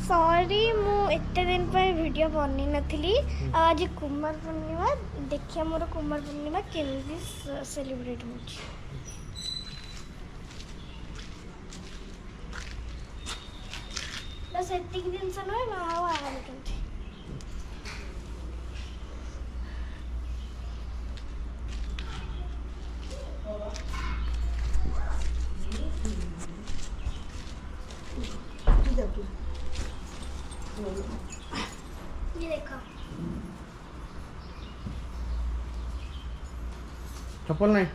sorry मु एते दिन पर वीडियो बनी नथली आज कुमार पूर्णिमा देखिए मोर कुमार पूर्णिमा केमती सेलिब्रेट होची बस एतिक दिन से नय ना आ आलुटंती ये देखो चप्पल नहीं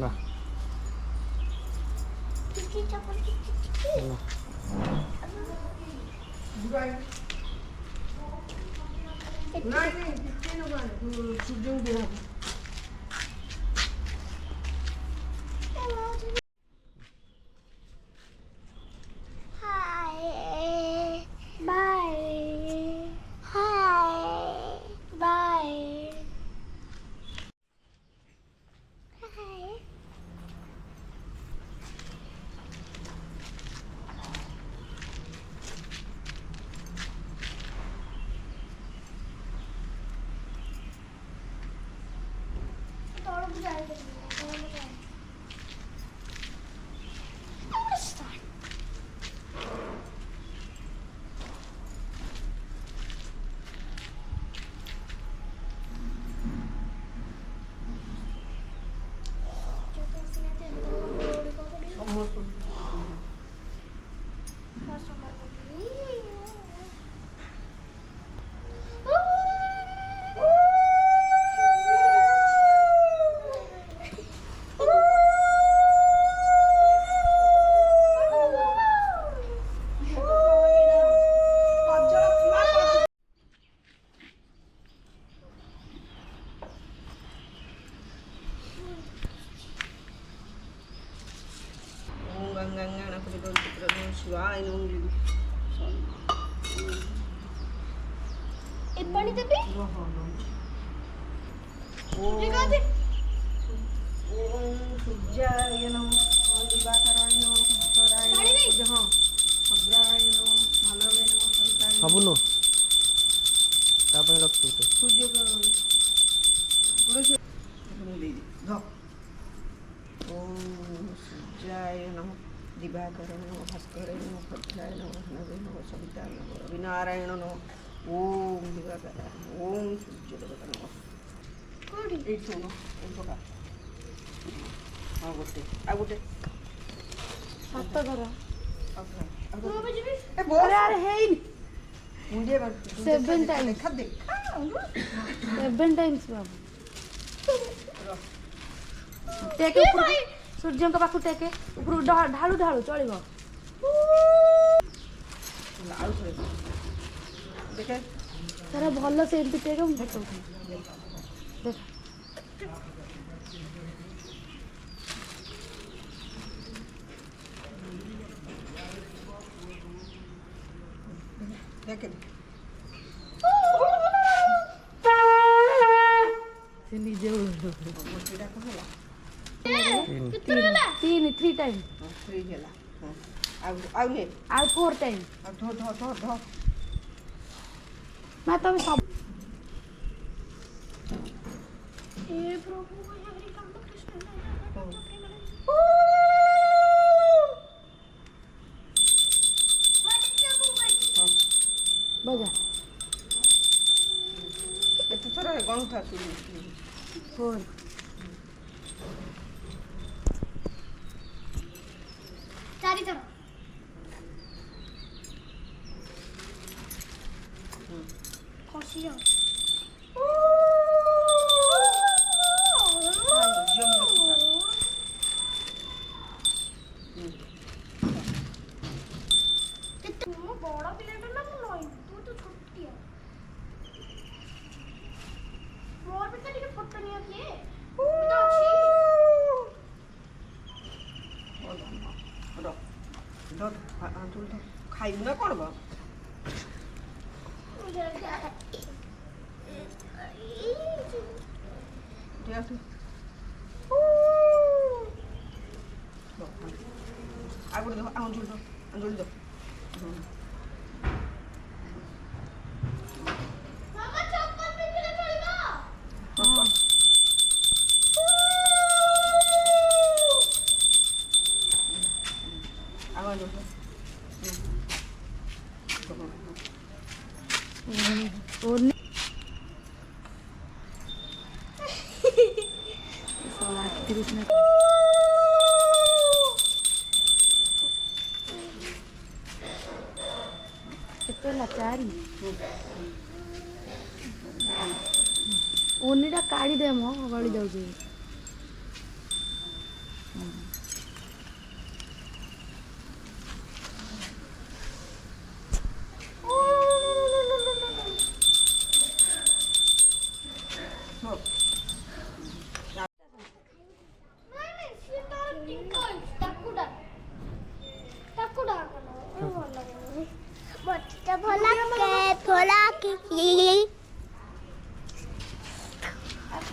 ना किसकी चप्पल किसकी ना नहीं कितने लोग आए सूर्य को पानी देबे सूर्याय नमः दिवाकराय नमः भास्कराय नमः अग्राय नमः भालवे नमः सविताय नमः साबुन तापर रख तू सूर्य का ओम सूर्याय नमः दिवाकराय नमः भास्कराय नमः अग्राय नमः भालवे नमः सविताय नमः रविनारायण नमः ओम दिवाकराय ओम सूर्य देवता नमः कोडी ए सुनो ए पका आ गोटे सात घर मो बजबी ए बोल अरे हेइन मुंडे बार 7 टाइम्स खा दे 7 टाइम्स बाबू टेके ऊपर सूर्य का पाखु टेके ऊपर ढालू ढालू चलिबो आउ थोड़े देखे सारा भलो से एमती टेके हम फोटो देख देखे से निजे उड़ मोटीटा को होला तीन 3 टाइम फ्री होला आउ ने आ 4 टाइम धो मैं तो सब हे प्रभु हरि काम कृष्ण बजा केते थोड़ा गंठा सुनी 4 चारी थर खुशी हो बड़ा पिलाटा ना मु नई तू तो छोटिया मोर भी तो फोटो नहीं आती तो अच्छी खाइबू ना कौन बा ठीक है आगुड़ दो आउं झुल ଆଙ୍ଗୁଳି ଦେ ଆଙ୍ଗୁଳି ଦେ ओढ़ने कृष्ण କେତେ ଲାଚାରି ଓନିଟା କାଢି ଦେ ମ ଗଳି ଯାଉଛି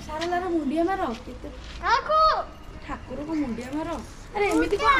ସାରଲାର ମୁଣ୍ଡିଆ ମାର କେତେ ଠାକୁରକୁ ମୁଣ୍ଡିଆ ମାର ଆରେ ଏମିତି କଣ